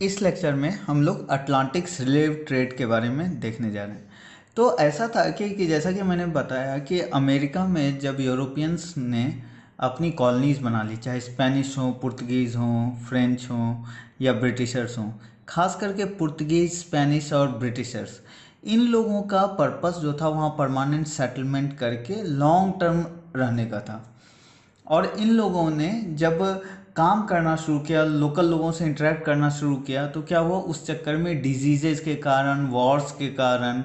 इस लेक्चर में हम लोग अटलांटिक स्लेव ट्रेड के बारे में देखने जा रहे हैं। तो ऐसा था कि जैसा कि मैंने बताया कि अमेरिका में जब यूरोपियंस ने अपनी कॉलोनीज़ बना ली, चाहे स्पेनिश हो, पुर्तगीज़ हो, फ्रेंच हो या ब्रिटिशर्स हों, खास करके पुर्तगीज़, स्पेनिश और ब्रिटिशर्स, इन लोगों का पर्पस जो था वहाँ परमानेंट सेटलमेंट करके लॉन्ग टर्म रहने का था। और इन लोगों ने जब काम करना शुरू किया, लोकल लोगों से इंटरेक्ट करना शुरू किया, तो क्या हुआ, उस चक्कर में डिजीजेस के कारण, वॉर्स के कारण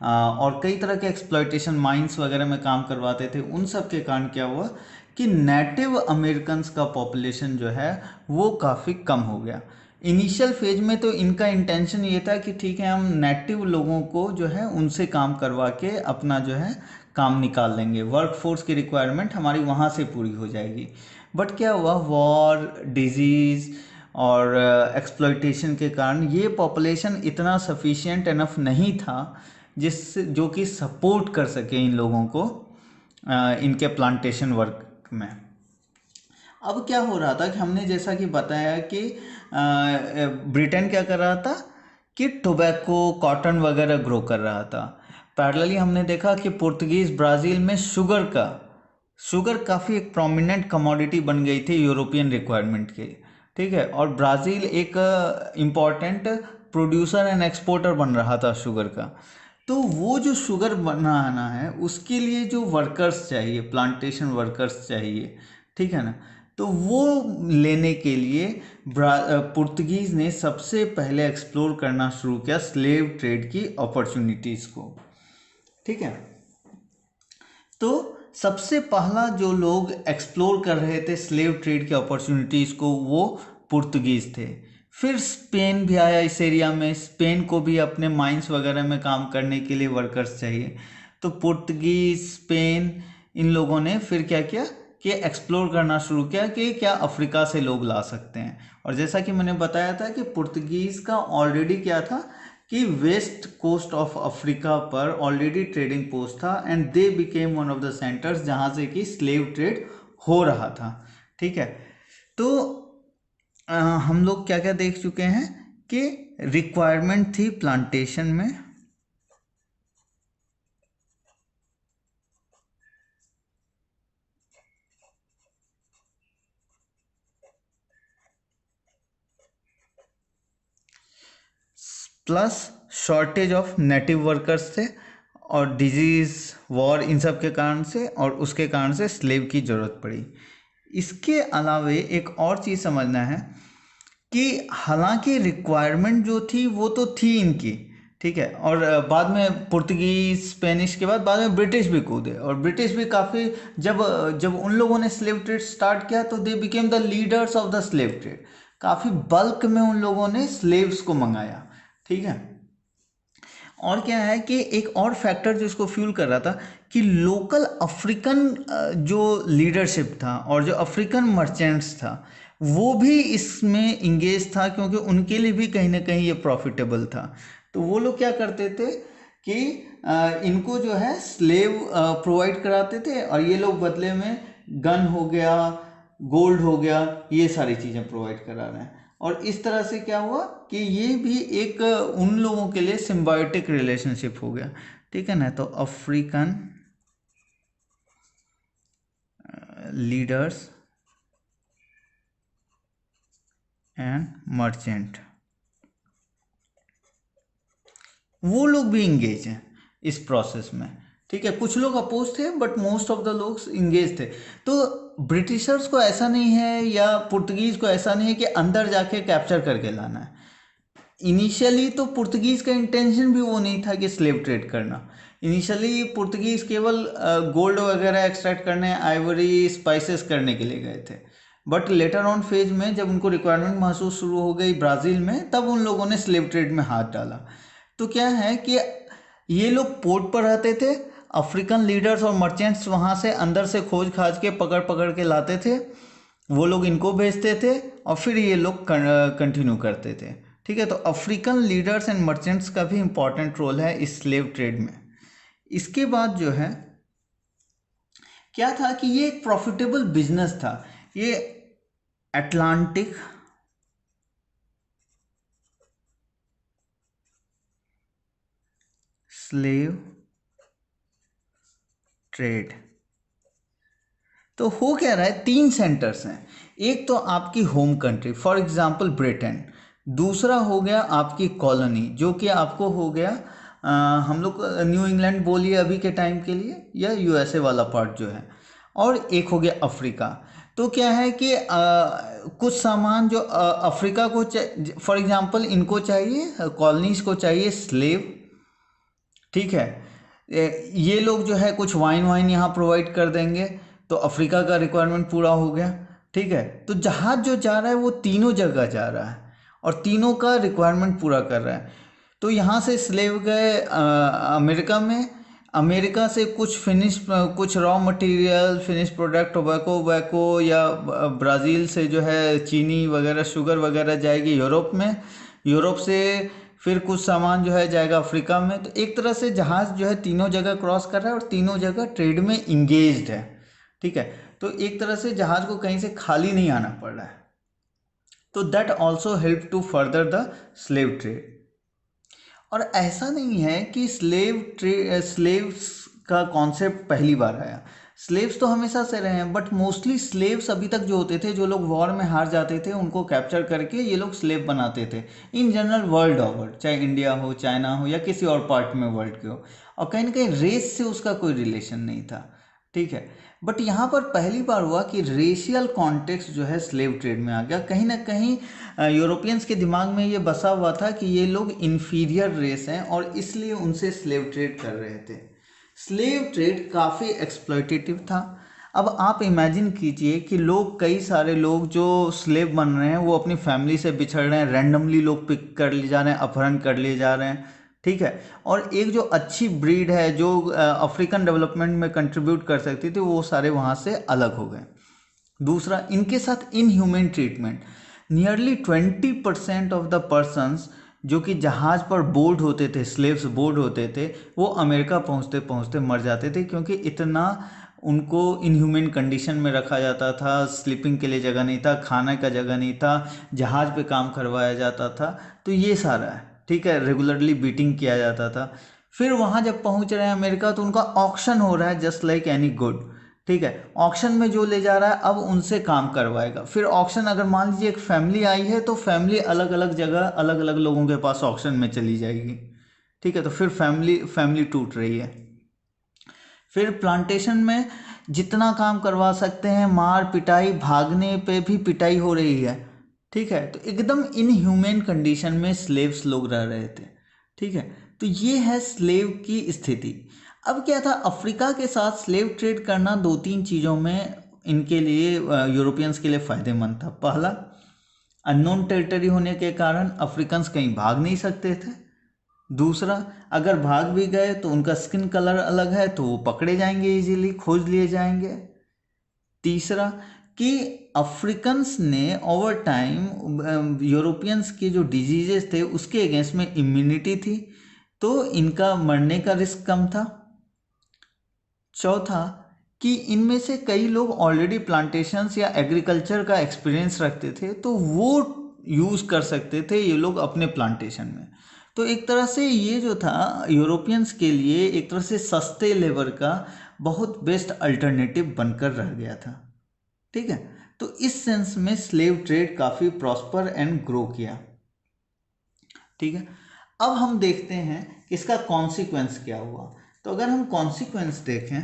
और कई तरह के एक्सप्लॉयटेशन, माइंस वगैरह में काम करवाते थे, उन सब के कारण क्या हुआ कि नेटिव अमेरिकन्स का पॉपुलेशन जो है वो काफ़ी कम हो गया। इनिशियल फेज में तो इनका इंटेंशन ये था कि ठीक है, हम नेटिव लोगों को जो है उनसे काम करवा के अपना जो है काम निकाल लेंगे, वर्क फोर्स की रिक्वायरमेंट हमारी वहाँ से पूरी हो जाएगी। बट क्या हुआ, वॉर, डिजीज़ और एक्सप्लॉयटेशन के कारण ये पॉपुलेशन इतना सफिशिएंट इनफ नहीं था जो कि सपोर्ट कर सके इन लोगों को इनके प्लांटेशन वर्क में। अब क्या हो रहा था कि हमने जैसा कि बताया कि ब्रिटेन क्या कर रहा था कि टोबैको, कॉटन वगैरह ग्रो कर रहा था। पैरेलली हमने देखा कि पुर्तगीज ब्राज़ील में शुगर काफ़ी एक प्रोमिनेंट कमोडिटी बन गई थी यूरोपियन रिक्वायरमेंट के। ठीक है, और ब्राज़ील एक इम्पॉर्टेंट प्रोड्यूसर एंड एक्सपोर्टर बन रहा था शुगर का। तो वो जो शुगर बनाना है उसके लिए जो वर्कर्स चाहिए, प्लांटेशन वर्कर्स चाहिए, ठीक है ना, तो वो लेने के लिए पुर्तगीज ने सबसे पहले एक्सप्लोर करना शुरू किया स्लेव ट्रेड की अपॉर्चुनिटीज़ को। ठीक है, तो सबसे पहला जो लोग एक्सप्लोर कर रहे थे स्लेव ट्रेड की अपॉर्चुनिटीज़ को वो पुर्तगीज थे। फिर स्पेन भी आया इस एरिया में। स्पेन को भी अपने माइंस वगैरह में काम करने के लिए वर्कर्स चाहिए। तो पुर्तगीज, स्पेन, इन लोगों ने फिर क्या किया कि एक्सप्लोर करना शुरू किया कि क्या अफ्रीका से लोग ला सकते हैं। और जैसा कि मैंने बताया था कि पुर्तगीज का ऑलरेडी क्या था कि वेस्ट कोस्ट ऑफ अफ्रीका पर ऑलरेडी ट्रेडिंग पोस्ट था and they became one of the centres जहाँ से कि स्लेव ट्रेड हो रहा था। ठीक है, तो हम लोग क्या क्या देख चुके हैं कि रिक्वायरमेंट थी प्लांटेशन में, plus shortage of native workers थे और डिजीज़, वॉर, इन सब के कारण से और उसके कारण से स्लेव की ज़रूरत पड़ी। इसके अलावे एक और चीज़ समझना है कि हालांकि रिक्वायरमेंट जो थी वो तो थी इनकी, ठीक है, और बाद में पुर्तगीज, स्पेनिश के बाद में ब्रिटिश भी कूदे और ब्रिटिश भी काफ़ी, जब जब उन लोगों ने स्लेव ट्रेड स्टार्ट किया तो they became the leaders of the slave trade. काफ़ी बल्क में उन लोगों ने स्लेव्स को मंगाया। ठीक है, और क्या है कि एक और फैक्टर जो इसको फ्यूल कर रहा था कि लोकल अफ्रीकन जो लीडरशिप था और जो अफ्रीकन मर्चेंट्स था वो भी इसमें इंगेज था, क्योंकि उनके लिए भी कहीं ना कहीं ये प्रॉफिटेबल था। तो वो लोग क्या करते थे कि इनको जो है स्लेव प्रोवाइड कराते थे और ये लोग बदले में गन हो गया, गोल्ड हो गया, ये सारी चीज़ें प्रोवाइड करा रहे हैं। और इस तरह से क्या हुआ कि ये भी एक उन लोगों के लिए सिम्बायोटिक रिलेशनशिप हो गया। ठीक है ना, तो अफ्रीकन लीडर्स एंड मर्चेंट, वो लोग भी इंगेज हैं इस प्रोसेस में। ठीक है, कुछ लोग अपोज थे बट मोस्ट ऑफ द लोग इंगेज थे। तो ब्रिटिशर्स को ऐसा नहीं है या पुर्तगीज को ऐसा नहीं है कि अंदर जाके कैप्चर करके लाना है। इनिशियली तो पुर्तगीज का इंटेंशन भी वो नहीं था कि स्लेव ट्रेड करना। इनिशियली पुर्तगीज केवल गोल्ड वगैरह एक्सट्रैक्ट करने, आइवरी, स्पाइसेस करने के लिए गए थे। बट लेटर ऑन फेज में जब उनको रिक्वायरमेंट महसूस शुरू हो गई ब्राज़ील में, तब उन लोगों ने स्लेव ट्रेड में हाथ डाला। तो क्या है कि ये लोग पोर्ट पर रहते थे, अफ्रीकन लीडर्स और मर्चेंट्स वहाँ से अंदर से खोज खाज के पकड़ पकड़ के लाते थे, वो लोग इनको भेजते थे और फिर ये लोग कंटिन्यू करते थे। ठीक है, तो अफ्रीकन लीडर्स एंड मर्चेंट्स का भी इम्पॉर्टेंट रोल है इस स्लेव ट्रेड में। इसके बाद जो है क्या था कि ये एक प्रॉफिटेबल बिजनेस था। ये अटलांटिक स्लेव ट्रेड। तो हो क्या रहा है, तीन सेंटर्स हैं। एक तो आपकी home country, for example Britain. दूसरा हो गया आपकी कॉलोनी, जो कि आपको हो गया हम लोग न्यू इंग्लैंड बोलिए अभी के टाइम के लिए, या यूएसए वाला पार्ट जो है। और एक हो गया अफ्रीका। तो क्या है कि कुछ सामान जो अफ्रीका को, फॉर एग्जांपल इनको चाहिए, कॉलोनीज को चाहिए स्लेव, ठीक है। ये लोग जो है कुछ वाइन वाइन यहाँ प्रोवाइड कर देंगे, तो अफ्रीका का रिक्वायरमेंट पूरा हो गया, ठीक है। तो जहाज जो जा रहा है वो तीनों जगह जा रहा है और तीनों का रिक्वायरमेंट पूरा कर रहा है। तो यहाँ से स्लेव गए अमेरिका में, अमेरिका से कुछ कुछ raw material finish product, tobacco वैको, या ब्राज़ील से जो है चीनी वगैरह शुगर वगैरह जाएगी यूरोप में, यूरोप से फिर कुछ सामान जो है जाएगा अफ्रीका में। तो एक तरह से जहाज जो है तीनों जगह क्रॉस कर रहा है और तीनों जगह ट्रेड में इंगेज्ड है, ठीक है। तो एक तरह से जहाज को कहीं से खाली नहीं आना पड़ रहा है। तो that also help to further the slave trade. और ऐसा नहीं है कि स्लेव्स का कॉन्सेप्ट पहली बार आया। स्लेव्स तो हमेशा से रहे हैं, बट मोस्टली स्लेव्स अभी तक जो होते थे, जो लोग वॉर में हार जाते थे, उनको कैप्चर करके ये लोग स्लेव बनाते थे इन जनरल वर्ल्ड ओवर, चाहे इंडिया हो, चाइना हो, या किसी और पार्ट में वर्ल्ड के हो। और कहीं ना कहीं रेस से उसका कोई रिलेशन नहीं था, ठीक है। बट यहाँ पर पहली बार हुआ कि रेशियल कॉन्टेक्स्ट जो है स्लेव ट्रेड में आ गया। कहीं ना कहीं यूरोपियंस के दिमाग में ये बसा हुआ था कि ये लोग इन्फीरियर रेस हैं और इसलिए उनसे स्लेव ट्रेड कर रहे थे। स्लेव ट्रेड काफ़ी एक्सप्लॉयटेटिव था। अब आप इमेजिन कीजिए कि लोग, कई सारे लोग जो स्लेव बन रहे हैं वो अपनी फैमिली से बिछड़ रहे हैं, रैंडमली लोग पिक कर लिए जा रहे हैं, अपहरण कर लिए जा रहे हैं, ठीक है। और एक जो अच्छी ब्रीड है जो अफ्रीकन डेवलपमेंट में कंट्रीब्यूट कर सकती थी, वो सारे वहाँ से अलग हो गए। दूसरा, इनके साथ inhuman treatment. Nearly 20% of the persons जो कि जहाज पर बोर्ड होते थे, स्लेव्स बोर्ड होते थे, वो अमेरिका पहुँचते पहुँचते मर जाते थे, क्योंकि इतना उनको इनह्यूमन कंडीशन में रखा जाता था। स्लीपिंग के लिए जगह नहीं था, खाने का जगह नहीं था, जहाज पे काम करवाया जाता था। तो ये सारा है, ठीक है। रेगुलरली बीटिंग किया जाता था। फिर वहाँ जब पहुँच रहे हैं अमेरिका, तो उनका ऑक्शन हो रहा है जस्ट लाइक एनी गुड, ठीक है। ऑक्शन में जो ले जा रहा है अब उनसे काम करवाएगा। फिर ऑक्शन, अगर मान लीजिए एक फैमिली आई है, तो फैमिली अलग अलग जगह अलग अलग लोगों के पास ऑक्शन में चली जाएगी, ठीक है। तो फिर फैमिली टूट रही है। फिर प्लांटेशन में जितना काम करवा सकते हैं, मार पिटाई, भागने पे भी पिटाई हो रही है, ठीक है। तो एकदम इनह्यूमन कंडीशन में स्लेव्स लोग रह रहे थे, ठीक है। तो ये है स्लेव की स्थिति। अब क्या था, अफ्रीका के साथ स्लेव ट्रेड करना दो तीन चीज़ों में इनके लिए, यूरोपियंस के लिए फ़ायदेमंद था। पहला, अननोन टेरिटरी होने के कारण अफ्रीकन्स कहीं भाग नहीं सकते थे। दूसरा, अगर भाग भी गए तो उनका स्किन कलर अलग है, तो वो पकड़े जाएंगे, इजीली खोज लिए जाएंगे। तीसरा, कि अफ्रीकन्स ने ओवर टाइम यूरोपियंस के जो डिजीजेस थे उसके अगेंस्ट में इम्यूनिटी थी, तो इनका मरने का रिस्क कम था। चौथा, कि इनमें से कई लोग ऑलरेडी प्लांटेशंस या एग्रीकल्चर का एक्सपीरियंस रखते थे, तो वो यूज़ कर सकते थे ये लोग अपने प्लांटेशन में। तो एक तरह से ये जो था यूरोपियंस के लिए एक तरह से सस्ते लेबर का बहुत बेस्ट अल्टरनेटिव बनकर रह गया था, ठीक है। तो इस सेंस में स्लेव ट्रेड काफ़ी प्रॉस्पर एंड ग्रो किया, ठीक है। अब हम देखते हैं कि इसका कॉन्सिक्वेंस क्या हुआ। तो अगर हम कॉन्सिक्वेंस देखें,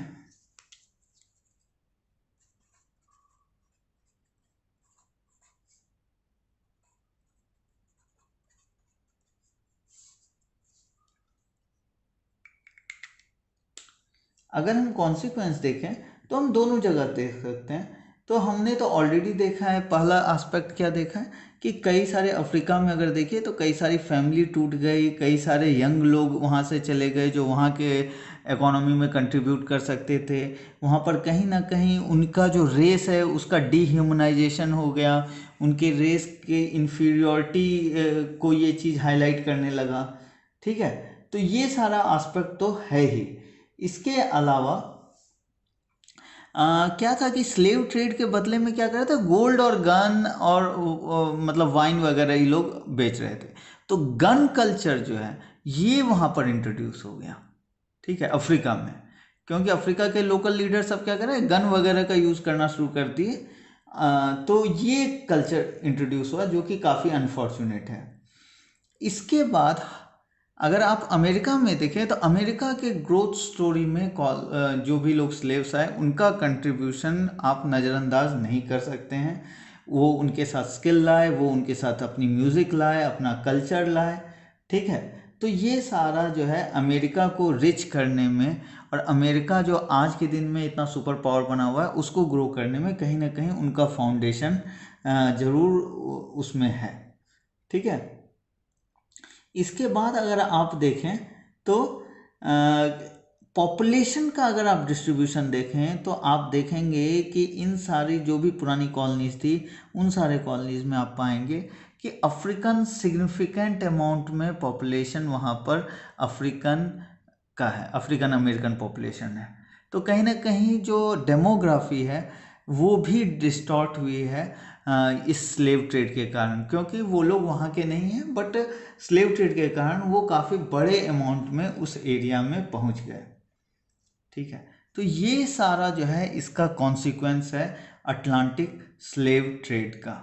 अगर हम कॉन्सिक्वेंस देखें तो हम दोनों जगह देख सकते हैं। तो हमने तो ऑलरेडी देखा है, पहला एस्पेक्ट क्या देखा है कि कई सारे अफ्रीका में अगर देखिए तो कई सारी फैमिली टूट गई, कई सारे यंग लोग वहाँ से चले गए जो वहाँ के इकोनॉमी में कंट्रीब्यूट कर सकते थे। वहाँ पर कहीं ना कहीं उनका जो रेस है उसका डीह्यूमनाइजेशन हो गया, उनके रेस के इन्फीरियॉरिटी को ये चीज़ हाईलाइट करने लगा, ठीक है। तो ये सारा एस्पेक्ट तो है ही। इसके अलावा क्या था कि स्लेव ट्रेड के बदले में क्या कर रहे थे, गोल्ड और गन और मतलब वाइन वगैरह ये लोग बेच रहे थे। तो गन कल्चर जो है ये वहाँ पर इंट्रोड्यूस हो गया, ठीक है, अफ्रीका में। क्योंकि अफ्रीका के लोकल लीडर सब क्या करें, गन वगैरह का यूज़ करना शुरू कर दिए। तो ये कल्चर इंट्रोड्यूस हुआ जो कि काफ़ी अनफॉर्चुनेट है। इसके बाद अगर आप अमेरिका में देखें तो अमेरिका के ग्रोथ स्टोरी में जो भी लोग स्लेव्स आए उनका कंट्रीब्यूशन आप नज़रअंदाज नहीं कर सकते हैं। वो उनके साथ स्किल लाए, वो उनके साथ अपनी म्यूज़िक लाए, अपना कल्चर लाए, ठीक है। तो ये सारा जो है अमेरिका को रिच करने में और अमेरिका जो आज के दिन में इतना सुपर पावर बना हुआ है उसको ग्रो करने में कहीं ना कहीं उनका फाउंडेशन ज़रूर उसमें है, ठीक है। इसके बाद अगर आप देखें तो पॉपुलेशन का अगर आप डिस्ट्रीब्यूशन देखें तो आप देखेंगे कि इन सारी जो भी पुरानी कॉलोनीज थी उन सारे कॉलोनीज में आप पाएंगे कि अफ्रीकन सिग्निफिकेंट अमाउंट में पॉपुलेशन वहाँ पर अफ्रीकन का है, अफ्रीकन अमेरिकन पॉपुलेशन है। तो कहीं ना कहीं जो डेमोग्राफी है वो भी डिस्टॉर्ट हुई है इस स्लेव ट्रेड के कारण, क्योंकि वो लोग वहाँ के नहीं हैं बट स्लेव ट्रेड के कारण वो काफ़ी बड़े अमाउंट में उस एरिया में पहुँच गए, ठीक है। तो ये सारा जो है इसका कॉन्सिक्वेंस है अटलांटिक स्लेव ट्रेड का।